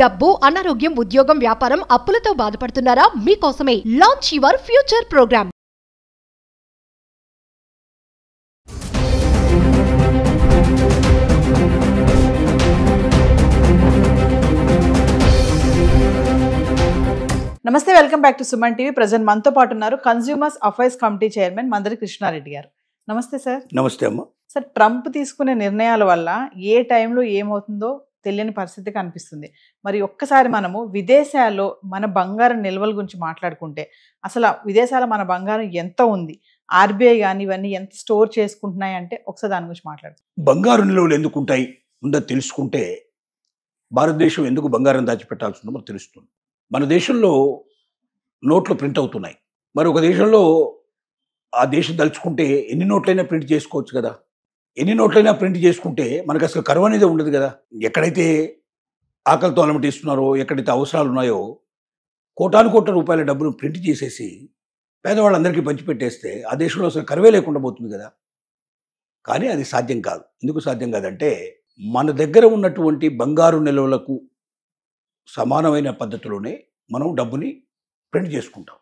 డబ్బు, అనారోగ్యం, ఉద్యోగం, వ్యాపారం, అప్పులతో బాధపడుతున్నారా? మీకోసమే లాంచ్ యువర్ ఫ్యూచర్ ప్రోగ్రామ్. నమస్తే, welcome back to Suman TV. Present మనతో పాటు ఉన్నారు consumers affairs committee chairman Mandari Krishna Reddy గారు. నమస్తే సార్. నమస్తే అమ్మ. సార్, ట్రంప్ తీసుకునే నిర్ణయాల వల్ల ఏ టైంలో ఏమవుతుందో తెలియని పరిస్థితి కనిపిస్తుంది. మరి ఒక్కసారి మనము విదేశాల్లో మన బంగారం నిల్వల గురించి మాట్లాడుకుంటే, అసలు విదేశాల మన బంగారం ఎంత ఉంది, ఆర్బీఐ కానీ ఇవన్నీ ఎంత స్టోర్ చేసుకుంటున్నాయి అంటే ఒకసారి దాని గురించి మాట్లాడుతాం. బంగారు నిల్వలు ఎందుకు ఉంటాయి ఉందో తెలుసుకుంటే భారతదేశం ఎందుకు బంగారం దాచిపెట్టాల్సి ఉందో మనకు తెలుస్తుంది. మన దేశంలో నోట్లు ప్రింట్ అవుతున్నాయి. మరి ఒక దేశంలో ఆ దేశం తలుచుకుంటే ఎన్ని నోట్లైనా ప్రింట్ చేసుకోవచ్చు కదా. ఎన్ని నోట్లైనా ప్రింట్ చేసుకుంటే మనకు అసలు కరువు అనేది ఉండదు కదా. ఎక్కడైతే ఆకలితో అలమటిస్తున్నారో, ఎక్కడైతే అవసరాలు ఉన్నాయో కోటాను కోట్ల రూపాయల డబ్బును ప్రింట్ చేసేసి పేదవాళ్ళందరికీ పంచిపెట్టేస్తే ఆ దేశంలో అసలు కరువే లేకుండా పోతుంది కదా. కానీ అది సాధ్యం కాదు. ఎందుకు సాధ్యం కాదంటే, మన దగ్గర ఉన్నటువంటి బంగారు నిల్వలకు సమానమైన పద్ధతిలోనే మనం డబ్బుని ప్రింట్ చేసుకుంటాం.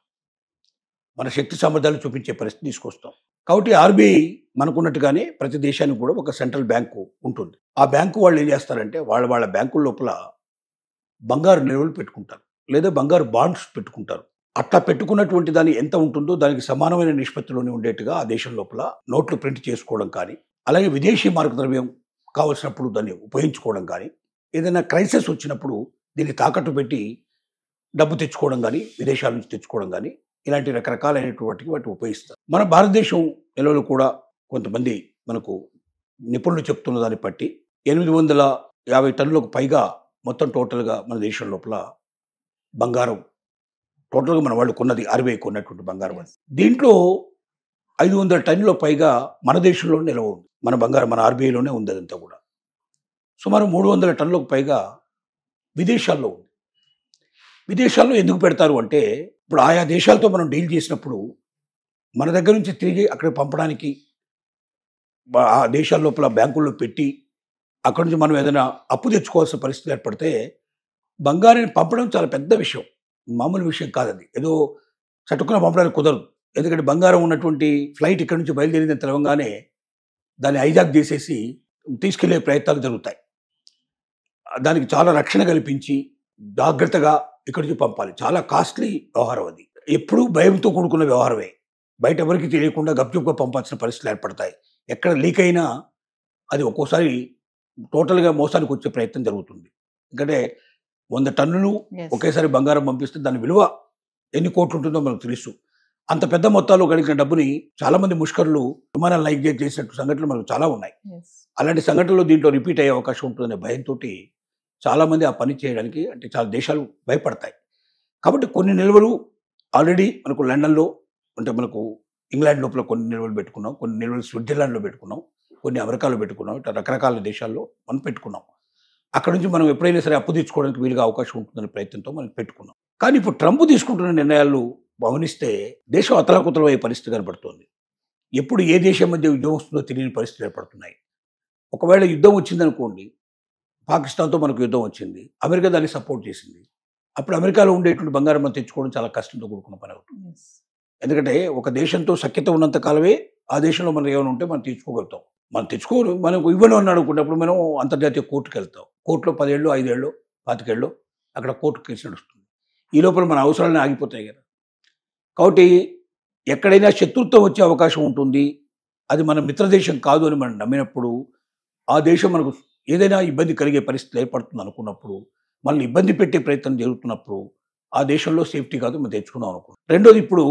మన శక్తి సామర్థ్యాలు చూపించే పరిస్థితి తీసుకొస్తాం. కాబట్టి ఆర్బీఐ మనకున్నట్టుగానే ప్రతి దేశానికి కూడా ఒక సెంట్రల్ బ్యాంకు ఉంటుంది. ఆ బ్యాంకు వాళ్ళు ఏం చేస్తారంటే, వాళ్ళ బ్యాంకుల లోపల బంగారు నిల్వలు పెట్టుకుంటారు, లేదా బంగారు బాండ్స్ పెట్టుకుంటారు. అట్లా పెట్టుకున్నటువంటి దాని ఎంత ఉంటుందో దానికి సమానమైన నిష్పత్తిలోనే ఉండేట్టుగా ఆ దేశం లోపల నోట్లు ప్రింట్ చేసుకోవడం కానీ, అలాగే విదేశీ మార్క ద్రవ్యం కావలసినప్పుడు దాన్ని ఉపయోగించుకోవడం కానీ, ఏదైనా క్రైసిస్ వచ్చినప్పుడు దీన్ని తాకట్టు పెట్టి డబ్బు తెచ్చుకోవడం కానీ, విదేశాల నుంచి తెచ్చుకోవడం కానీ, ఇలాంటి రకరకాలైనటువంటి వాటిని ఉపయోగిస్తారు. మన భారతదేశం నిల్వలు కూడా కొంతమంది మనకు నిపుణులు చెప్తున్న దాన్ని బట్టి 850 టన్నులకు పైగా మొత్తం టోటల్గా మన దేశం లోపల బంగారం టోటల్గా మన వాళ్ళు కొన్నది, ఆర్బీఐ కొన్నటువంటి బంగారం అది. దీంట్లో 500 టన్నుల పైగా మన దేశంలో నిల్వ ఉంది. మన బంగారం మన ఆర్బీఐలోనే ఉంది. అదంతా కూడా సుమారు 300 టన్నులకు పైగా విదేశాల్లో ఉంది. విదేశాల్లో ఎందుకు పెడతారు అంటే, ఇప్పుడు ఆయా దేశాలతో మనం డీల్ చేసినప్పుడు మన దగ్గర నుంచి తిరిగి అక్కడికి పంపడానికి ఆ దేశాల లోపల బ్యాంకుల్లో పెట్టి అక్కడి నుంచి మనం ఏదైనా అప్పు తెచ్చుకోవాల్సిన పరిస్థితి ఏర్పడితే బంగారాన్ని పంపడం చాలా పెద్ద విషయం, మామూలు విషయం కాదు. అది ఏదో చటుక్కున పంపడానికి కుదరదు. ఎందుకంటే బంగారం ఉన్నటువంటి ఫ్లైట్ ఇక్కడి నుంచి బయలుదేరిందని తెలవంగానే దాన్ని హైజాక్ చేసేసి తీసుకెళ్లే ప్రయత్నాలు జరుగుతాయి. దానికి చాలా రక్షణ కల్పించి జాగ్రత్తగా ఇక్కడి నుంచి పంపాలి. చాలా కాస్ట్లీ వ్యవహారం అది. ఎప్పుడూ భయంతో కూడుకున్న వ్యవహారమే. బయట ఎవరికి తెలియకుండా గప్చుప్గా పంపాల్సిన పరిస్థితులు ఏర్పడతాయి. ఎక్కడ లీక్ అయినా అది ఒక్కోసారి టోటల్గా మోసానికి వచ్చే ప్రయత్నం జరుగుతుంది. ఎందుకంటే 100 టన్నులు ఒకేసారి బంగారం పంపిస్తే దాని విలువ ఎన్ని కోట్లు ఉంటుందో మనకు తెలుసు. అంత పెద్ద మొత్తాల్లో గడిచిన డబ్బుని చాలా మంది ముష్కరులు విమానాలు హైజాక్ చేసినట్టు సంఘటనలు మనకు చాలా ఉన్నాయి. అలాంటి సంఘటనలు దీంట్లో రిపీట్ అయ్యే అవకాశం ఉంటుందనే భయంతో చాలామంది ఆ పని చేయడానికి, అంటే చాలా దేశాలు భయపడతాయి. కాబట్టి కొన్ని నిల్వలు ఆల్రెడీ మనకు లండన్లో, అంటే మనకు ఇంగ్లాండ్ లోపల కొన్ని నిల్వలు పెట్టుకున్నాం, కొన్ని నిల్వలు స్విట్జర్లాండ్లో పెట్టుకున్నాం, కొన్ని అమెరికాలో పెట్టుకున్నాం, ఇట్లా రకరకాల దేశాల్లో మనం పెట్టుకున్నాం. అక్కడ నుంచి మనం ఎప్పుడైనా సరే అప్పు తెచ్చుకోవడానికి వీలుగా అవకాశం ఉంటుందనే ప్రయత్నంతో మనం పెట్టుకున్నాం. కానీ ఇప్పుడు ట్రంప్ తీసుకుంటున్న నిర్ణయాలు గమనిస్తే దేశం అతలాకుతలమయ్యే పరిస్థితి కనబడుతోంది. ఎప్పుడు ఏ దేశం మధ్య యుద్ధం వస్తుందో తెలియని పరిస్థితులు ఏర్పడుతున్నాయి. ఒకవేళ యుద్ధం వచ్చిందనుకోండి, పాకిస్తాన్తో మనకు యుద్ధం వచ్చింది, అమెరికా దాన్ని సపోర్ట్ చేసింది. అప్పుడు అమెరికాలో ఉండేటువంటి బంగారం మనం తెచ్చుకోవడం చాలా కష్టంతో కూడుకున్న పని అవుతుంది. ఎందుకంటే ఒక దేశంతో సఖ్యత ఉన్నంత కాలమే ఆ దేశంలో మనం ఏమైనా ఉంటే మనం తెచ్చుకోగలుగుతాం. మనం తెచ్చుకోరు, మనకు ఇవ్వను అని అనుకున్నప్పుడు మనం అంతర్జాతీయ కోర్టుకు వెళ్తాం. కోర్టులో 10 ఏళ్ళు, 5 ఏళ్ళు, 25 ఏళ్ళు అక్కడ కోర్టు కేసు నడుస్తుంది. ఈ లోపల మన అవసరాలను ఆగిపోతాయి కదా. కాబట్టి ఎక్కడైనా శత్రుత్వం వచ్చే అవకాశం ఉంటుంది. అది మన మిత్రదేశం కాదు అని మనం నమ్మినప్పుడు, ఆ దేశం మనకు ఏదైనా ఇబ్బంది కలిగే పరిస్థితి ఏర్పడుతుంది అనుకున్నప్పుడు, మనల్ని ఇబ్బంది పెట్టే ప్రయత్నం జరుగుతున్నప్పుడు ఆ దేశంలో సేఫ్టీ కాదు మనం తెచ్చుకున్నాం అనుకో. రెండోది, ఇప్పుడు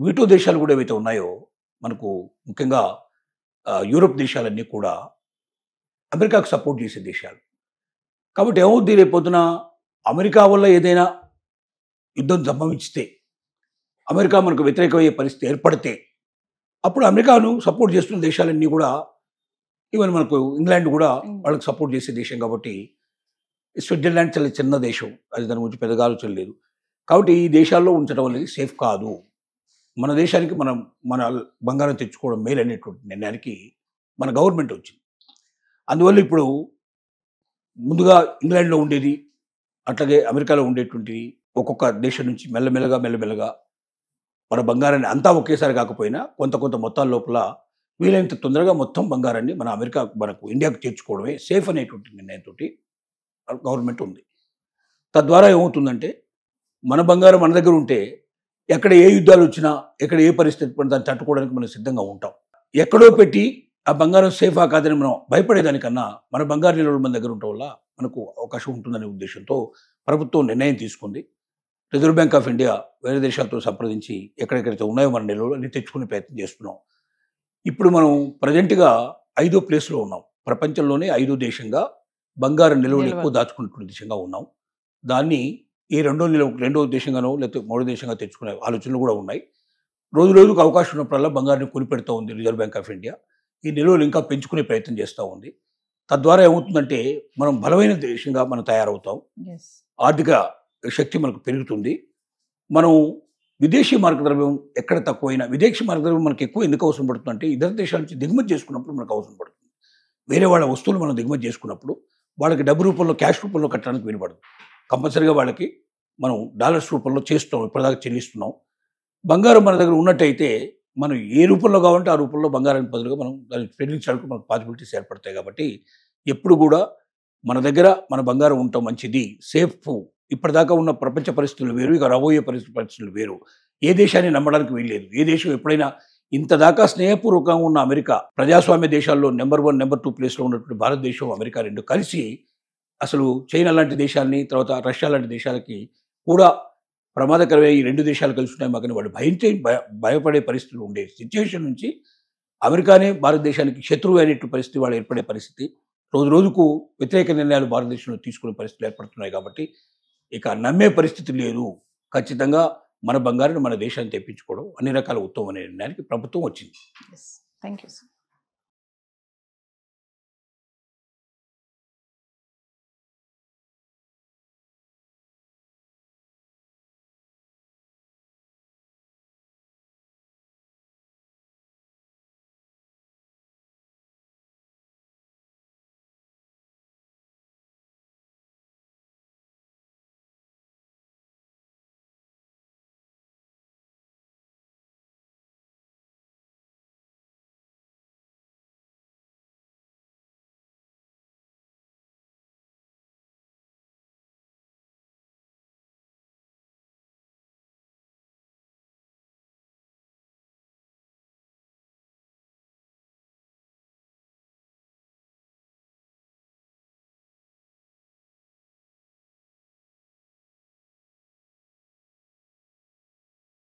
వీటో దేశాలు కూడా ఏవైతే ఉన్నాయో మనకు, ముఖ్యంగా యూరోప్ దేశాలన్నీ కూడా అమెరికాకు సపోర్ట్ చేసే దేశాలు. కాబట్టి ఏమవుతుంది, రేపొద్దున అమెరికా వల్ల ఏదైనా యుద్ధం సంభవించితే, అమెరికా మనకు వ్యతిరేకమయ్యే పరిస్థితి ఏర్పడితే, అప్పుడు అమెరికాను సపోర్ట్ చేస్తున్న దేశాలన్నీ కూడా, ఈవెన్ మనకు ఇంగ్లాండ్ కూడా వాళ్ళకి సపోర్ట్ చేసే దేశం. కాబట్టి స్విట్జర్లాండ్ చాలా చిన్న దేశం, అది దాని గురించి పెద్దగా ఆలోచన లేదు. కాబట్టి ఈ దేశాల్లో ఉంచడం అనేది సేఫ్ కాదు. మన దేశానికి మన బంగారం తెచ్చుకోవడం మేలు అనేటువంటి నిర్ణయానికి మన గవర్నమెంట్ వచ్చింది. అందువల్ల ఇప్పుడు ముందుగా ఇంగ్లాండ్లో ఉండేది అట్లాగే అమెరికాలో ఉండేటువంటి ఒక్కొక్క దేశం నుంచి మెల్లమెల్లగా మన బంగారాన్ని అంతా ఒకేసారి కాకపోయినా కొంత మొత్తాల లోపల వీలైనంత తొందరగా మొత్తం బంగారాన్ని మనకు ఇండియాకు చేర్చుకోవడమే సేఫ్ అనేటువంటి నిర్ణయంతో గవర్నమెంట్ ఉంది. తద్వారా ఏమవుతుందంటే మన బంగారం మన దగ్గర ఉంటే ఎక్కడ ఏ యుద్ధాలు వచ్చినా ఎక్కడ ఏ పరిస్థితి పడినా దాన్ని తట్టుకోవడానికి మనం సిద్ధంగా ఉంటాం. ఎక్కడో పెట్టి ఆ బంగారం సేఫా కాదని మనం భయపడేదానికన్నా మన బంగారు నిల్వలు మన దగ్గర ఉండటం వల్ల మనకు అవకాశం ఉంటుందనే ఉద్దేశంతో ప్రభుత్వం నిర్ణయం తీసుకుంది. రిజర్వ్ బ్యాంక్ ఆఫ్ ఇండియా వేరే దేశాలతో సంప్రదించి ఎక్కడెక్కడైతే ఉన్నాయో మన నిల్వలు అన్ని తెచ్చుకునే ప్రయత్నం చేస్తున్నాం. ఇప్పుడు మనం ప్రజెంట్గా 5వ ప్లేస్లో ఉన్నాం. ప్రపంచంలోనే 5వ దేశంగా బంగారం నిల్వలు ఎక్కువ దాచుకున్నటువంటి దేశంగా ఉన్నాం. దాన్ని ఈ రెండో దేశంగానో లేకపోతే 3వ దేశంగా తెచ్చుకునే ఆలోచనలు కూడా ఉన్నాయి. రోజుకు అవకాశం ఉన్నప్పుడల్లా బంగారాన్ని కొనిపెడుతూ ఉంది రిజర్వ్ బ్యాంక్ ఆఫ్ ఇండియా. ఈ నిల్వలు ఇంకా పెంచుకునే ప్రయత్నం చేస్తూ ఉంది. తద్వారా ఏమవుతుందంటే మనం బలమైన దేశంగా మనం తయారవుతాం. ఆర్థిక శక్తి మనకు పెరుగుతుంది. మనం విదేశీ మార్గద్రవ్యం ఎక్కడ తక్కువైనా విదేశీ మార్గద్రవ్యం మనకు ఎక్కువ ఎందుకు అవసరం పడుతుందంటే ఇతర దేశాల నుంచి దిగుమతి చేసుకున్నప్పుడు మనకు అవసరం పడుతుంది. వేరే వాళ్ళ వస్తువులు మనం దిగుమతి చేసుకున్నప్పుడు వాళ్ళకి డబ్బు రూపంలో క్యాష్ రూపంలో కట్టడానికి వీలుపడదు. కంపల్సరీగా వాళ్ళకి మనం డాలర్స్ రూపంలో చేస్తున్నాం, ఇప్పటిదాకా చెల్లిస్తున్నాం. బంగారం మన దగ్గర ఉన్నట్టయితే మనం ఏ రూపంలో కావాలంటే ఆ రూపంలో బంగారానికి బదులుగా మనం దాన్ని చెల్లించడానికి మనకు పాసిబిలిటీస్ ఏర్పడతాయి. కాబట్టి ఎప్పుడు కూడా మన దగ్గర మన బంగారం ఉండటం మంచిది, సేఫ్. ఇప్పటిదాకా ఉన్న ప్రపంచ పరిస్థితులు వేరు, ఇక రాబోయే పరిస్థితులు వేరు. ఏ దేశాన్ని నమ్మడానికి వీల్లేదు. ఏ దేశం ఎప్పుడైనా ఇంతదాకా స్నేహపూర్వకంగా ఉన్న అమెరికా, ప్రజాస్వామ్య దేశాల్లో నెంబర్ 1, నెంబర్ 2 ప్లేస్లో ఉన్నటువంటి భారతదేశం, అమెరికా రెండు కలిసి అసలు చైనా లాంటి దేశాన్ని, తర్వాత రష్యా లాంటి దేశాలకి కూడా ప్రమాదకరమైన ఈ 2 దేశాలు కలిసి ఉన్నాయి మాకని వాళ్ళు భయపడే పరిస్థితులు ఉండే సిచ్యువేషన్ నుంచి అమెరికానే భారతదేశానికి శత్రువు అనేటువంటి పరిస్థితి వాళ్ళు ఏర్పడే పరిస్థితి, రోజుకు వ్యతిరేక నిర్ణయాలు భారతదేశంలో తీసుకునే పరిస్థితులు ఏర్పడుతున్నాయి. కాబట్టి ఇక నమ్మే పరిస్థితి లేదు. ఖచ్చితంగా మన బంగారాన్ని మన దేశాన్ని తెప్పించుకోవడం అన్ని రకాల ఉత్తమమైన నిర్ణయానికి ప్రభుత్వం వచ్చింది. Thank you sir.